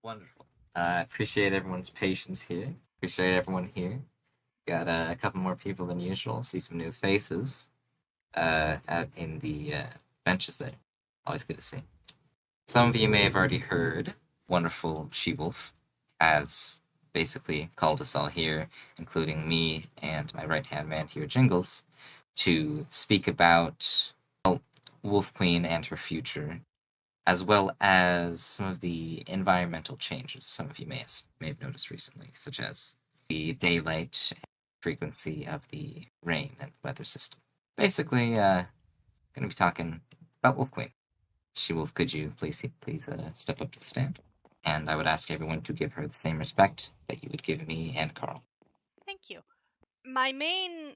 Wonderful. I appreciate everyone's patience here. Appreciate everyone here. Got a couple more people than usual. See some new faces out in the benches there. Always good to see. Some of you may have already heard wonderful Shewolf has basically called us all here, including me and my right hand man here, Jingles, to speak about WolfQueen and her future, as well as some of the environmental changes some of you may have noticed recently, such as the daylight and frequency of the rain and weather system. Basically, going to be talking about WolfQueen. Shewolf, could you please step up to the stand? And I would ask everyone to give her the same respect that you would give me and Carl. Thank you. My main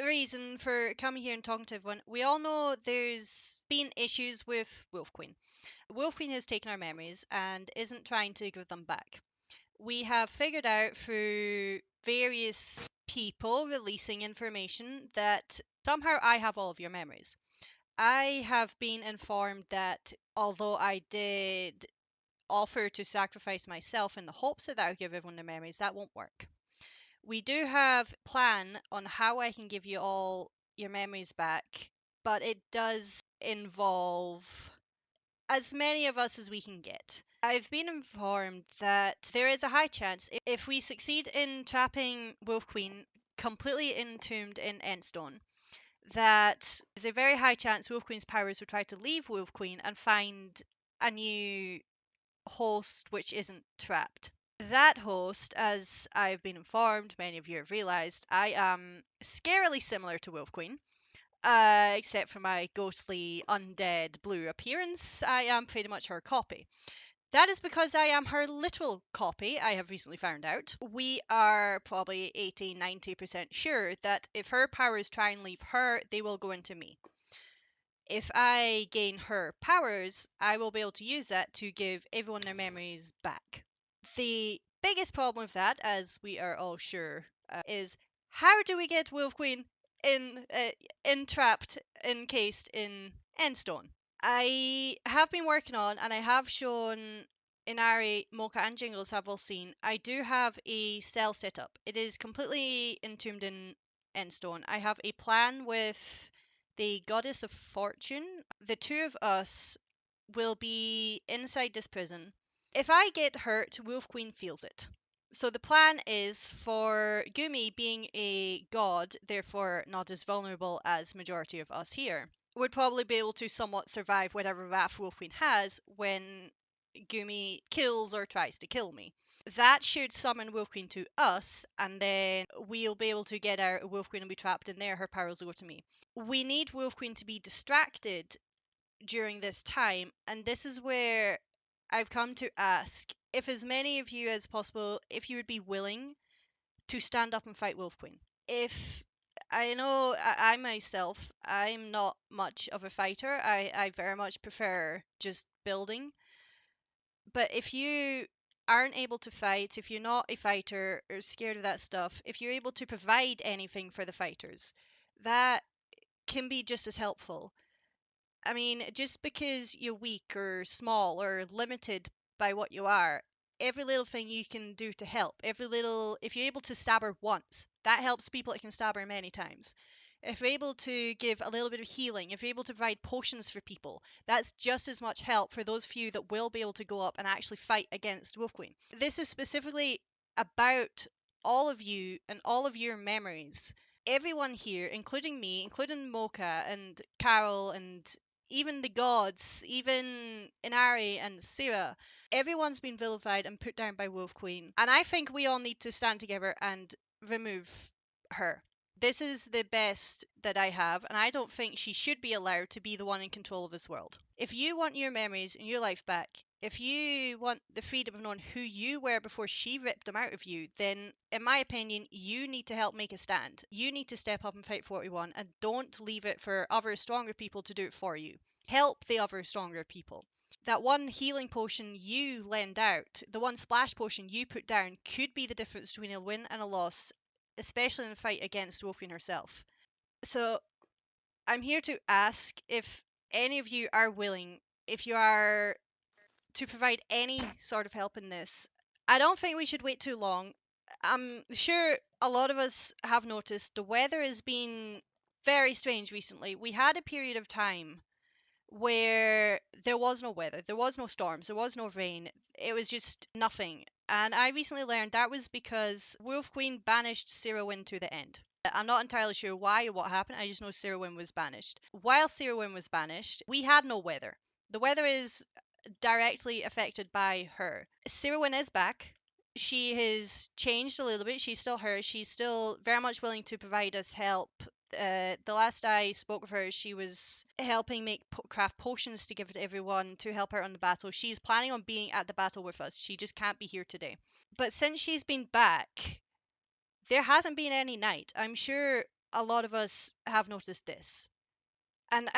reason for coming here and talking to everyone, we all know there's been issues with WolfQueen. WolfQueen has taken our memories and isn't trying to give them back. We have figured out through various people releasing information that somehow I have all of your memories. I have been informed that although I did offer to sacrifice myself in the hopes that I would give everyone their memories, that won't work. We do have a plan on how I can give you all your memories back, but it does involve as many of us as we can get. I've been informed that there is a high chance if we succeed in trapping Wolf Queen completely entombed in Endstone, that there's a very high chance Wolf Queen's powers will try to leave Wolf Queen and find a new host which isn't trapped. That host, as I've been informed, many of you have realised, I am scarily similar to Wolf Queen. Except for my ghostly undead blue appearance, I am pretty much her copy. That is because I am her literal copy, I have recently found out. We are probably 80-90% sure that if her powers try and leave her, they will go into me. If I gain her powers, I will be able to use that to give everyone their memories back. The biggest problem with that, as we are all sure, is how do we get Wolf Queen entrapped, encased in Endstone? I have been working on, and I have shown Inari, Mocha, and Jingles have all seen. I do have a cell set up. It is completely entombed in Endstone. I have a plan with the Goddess of Fortune. The two of us will be inside this prison. If I get hurt, Wolf Queen feels it. So the plan is for Gumi, being a god, therefore not as vulnerable as majority of us here, would probably be able to somewhat survive whatever wrath Wolf Queen has when Gumi kills or tries to kill me. That should summon Wolf Queen to us, and then we'll be able to get our Wolf Queen and be trapped in there. Her powers will go to me. We need Wolf Queen to be distracted during this time, and this is where I've come to ask if as many of you as possible, if you would be willing to stand up and fight Wolf Queen. If I know I myself, I'm not much of a fighter. I very much prefer just building. But if you aren't able to fight, if you're not a fighter or scared of that stuff, if you're able to provide anything for the fighters, that can be just as helpful. I mean, just because you're weak or small or limited by what you are, every little thing you can do to help, if you're able to stab her once, that helps people that can stab her many times. If you're able to give a little bit of healing, if you're able to provide potions for people, that's just as much help for those few that will be able to go up and actually fight against Wolf Queen. This is specifically about all of you and all of your memories. Everyone here, including me, including Mocha and Carol and even the gods, even Inari and Sira, everyone's been vilified and put down by Wolf Queen. And I think we all need to stand together and remove her. This is the best that I have, and I don't think she should be allowed to be the one in control of this world. If you want your memories and your life back, if you want the freedom of knowing who you were before she ripped them out of you, then, in my opinion, you need to help make a stand. You need to step up and fight for what you want, and don't leave it for other stronger people to do it for you. Help the other stronger people. That one healing potion you lend out, the one splash potion you put down, could be the difference between a win and a loss, especially in a fight against Wolfqueen herself. So I'm here to ask if any of you are willing, if you are to provide any sort of help in this. I don't think we should wait too long. I'm sure a lot of us have noticed the weather has been very strange recently. We had a period of time where there was no weather, there was no storms, there was no rain, it was just nothing. And I recently learned that was because WolfQueen banished Cyrowin to the end. I'm not entirely sure why or what happened, I just know Cyrowin was banished. While Cyrowin was banished, we had no weather. The weather is directly affected by her. Cyrowin is back. She has changed a little bit. She's still her. She's still very much willing to provide us help. The last I spoke with her, she was helping make craft potions to give to everyone to help her on the battle. She's planning on being at the battle with us. She just can't be here today. But since she's been back, there hasn't been any night. I'm sure a lot of us have noticed this. And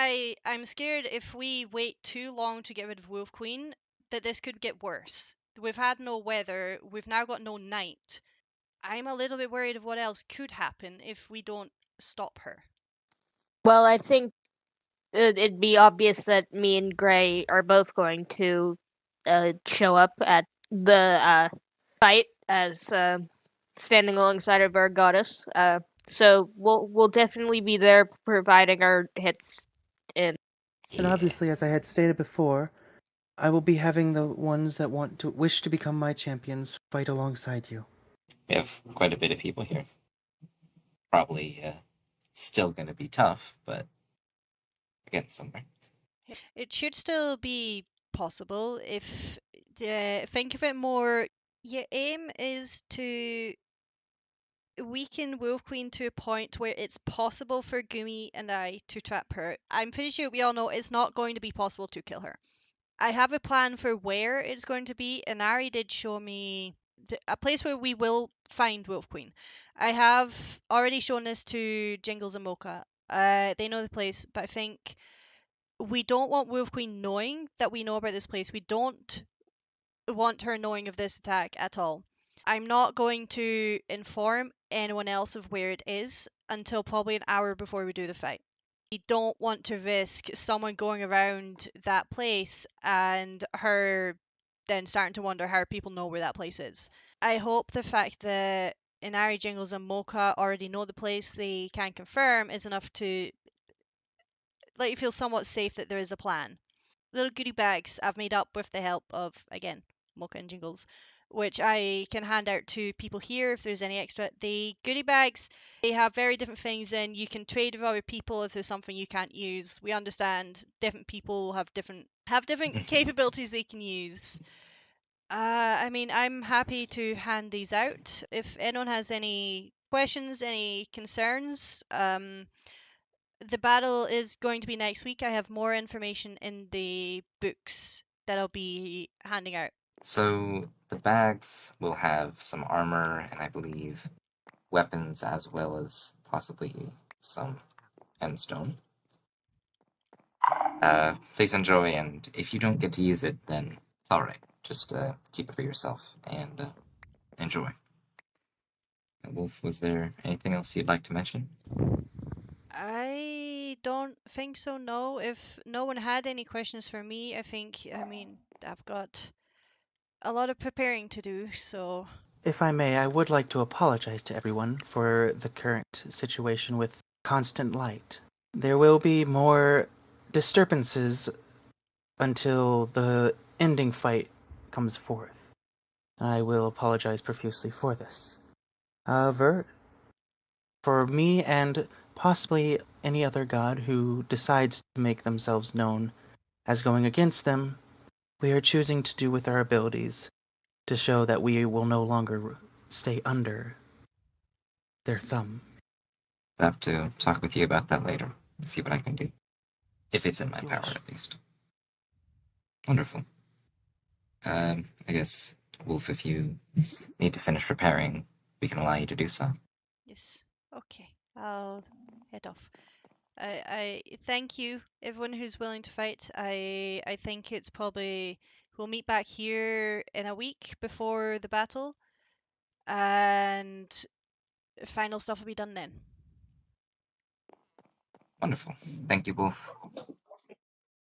I'm scared if we wait too long to get rid of WolfQueen, that this could get worse. We've had no weather, we've now got no night. I'm a little bit worried of what else could happen if we don't stop her. Well, I think it'd be obvious that me and Gray are both going to show up at the fight as standing alongside of our goddess. So we'll definitely be there providing our hits in. And obviously, as I had stated before, I will be having the ones that wish to become my champions fight alongside you. We have quite a bit of people here. Probably still going to be tough, but getting somewhere. It should still be possible if think of it more. Your aim is to weaken WolfQueen to a point where it's possible for Gumi and I to trap her. I'm pretty sure we all know it's not going to be possible to kill her. I have a plan for where it's going to be. Inari did show me a place where we will find WolfQueen. I have already shown this to Jingles and Mocha. They know the place, but I think we don't want WolfQueen knowing that we know about this place. We don't want her knowing of this attack at all. I'm not going to inform anyone else of where it is until probably an hour before we do the fight. We don't want to risk someone going around that place and her then starting to wonder how people know where that place is. I hope the fact that Inari, Jingles, and Mocha already know the place they can confirm is enough to let you feel somewhat safe that there is a plan. Little goodie bags I've made up with the help of, again, Mocha and Jingles, which I can hand out to people here if there's any extra. The goodie bags, they have very different things in. You can trade with other people if there's something you can't use. We understand different people have different capabilities they can use. I mean, I'm happy to hand these out. If anyone has any questions, any concerns, the battle is going to be next week. I have more information in the books that I'll be handing out. So the bags will have some armor and I believe weapons as well as possibly some endstone. Please enjoy, and if you don't get to use it, then it's alright. Just keep it for yourself and enjoy. Wolf, was there anything else you'd like to mention? I don't think so, no. If no one had any questions for me, I mean, I've got a lot of preparing to do, so. If I may, I would like to apologize to everyone for the current situation with constant light. There will be more disturbances until the ending fight comes forth. I will apologize profusely for this. However, for me and possibly any other god who decides to make themselves known as going against them, we are choosing to do with our abilities to show that we will no longer stay under their thumb. I'll have to talk with you about that later. See what I can do. If it's in my power, at least. Wonderful. I guess, Wolf, if you need to finish preparing, we can allow you to do so. Yes, okay. I'll head off. I thank you, everyone who's willing to fight. I think it's probably we'll meet back here in a week before the battle, and final stuff will be done then. Wonderful. Thank you both.